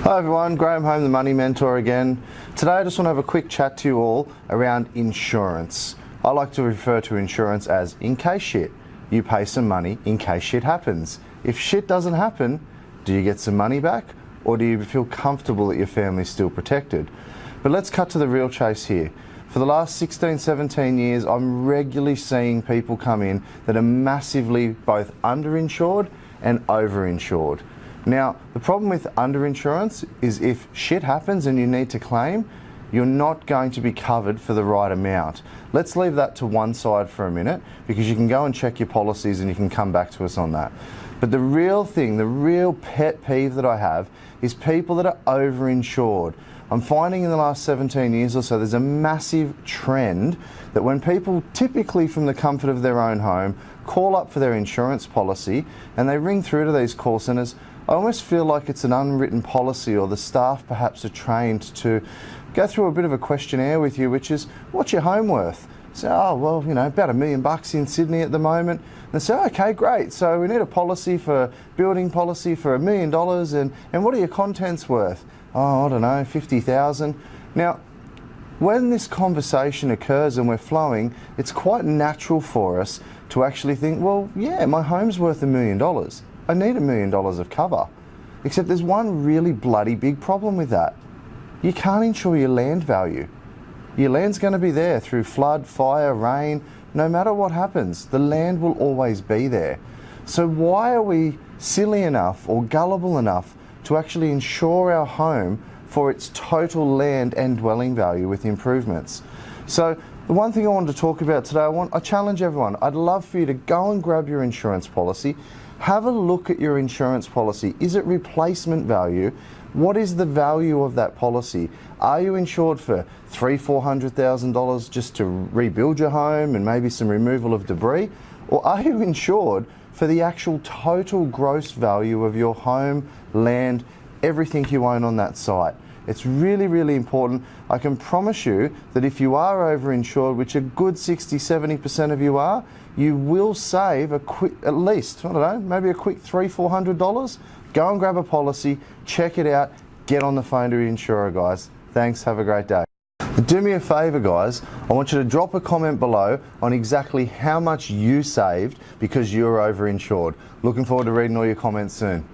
Hi everyone, Graeme Holm, the Money Mentor again. Today I just want to have a quick chat to you all around insurance. I like to refer to insurance as in case shit. You pay some money in case shit happens. If shit doesn't happen, do you get some money back or do you feel comfortable that your family's still protected? But let's cut to the real chase here. For the last 16, 17 years, I'm regularly seeing people come in that are massively both underinsured and overinsured. Now, the problem with underinsurance is if shit happens and you need to claim, you're not going to be covered for the right amount. Let's leave that to one side for a minute because you can go and check your policies and you can come back to us on that. But the real thing, the real pet peeve that I have is people that are overinsured. I'm finding in the last 17 years or so there's a massive trend that when people, typically from the comfort of their own home, call up for their insurance policy and they ring through to these call centres, I almost feel like it's an unwritten policy, or the staff perhaps are trained to go through a bit of a questionnaire with you, which is, what's your home worth? So, oh, well, you know, about $1 million in Sydney at the moment. And they say, okay, great. So we need a policy for building policy for $1 million. And what are your contents worth? Oh, I don't know, 50,000. Now, when this conversation occurs and we're flowing, it's quite natural for us to actually think, well, yeah, my home's worth $1 million. I need $1 million of cover. Except there's one really bloody big problem with that. You can't insure your land value. Your land's going to be there through flood, fire, rain. No matter what happens, the land will always be there. So why are we silly enough or gullible enough to actually insure our home for its total land and dwelling value with improvements? So the one thing I wanted to talk about today, I challenge everyone. I'd love for you to go and grab your insurance policy. Have a look at your insurance policy. Is it replacement value? What is the value of that policy? Are you insured for $300,000-$400,000 just to rebuild your home and maybe some removal of debris? Or are you insured for the actual total gross value of your home, land, everything you own on that site? It's really, really important. I can promise you that if you are overinsured, which a good 60-70% of you are, you will save a quick, at least, I don't know, maybe a quick $300-$400. Go and grab a policy, check it out, get on the phone to your insurer, guys. Thanks, have a great day. Do me a favour, guys. I want you to drop a comment below on exactly how much you saved because you're overinsured. Looking forward to reading all your comments soon.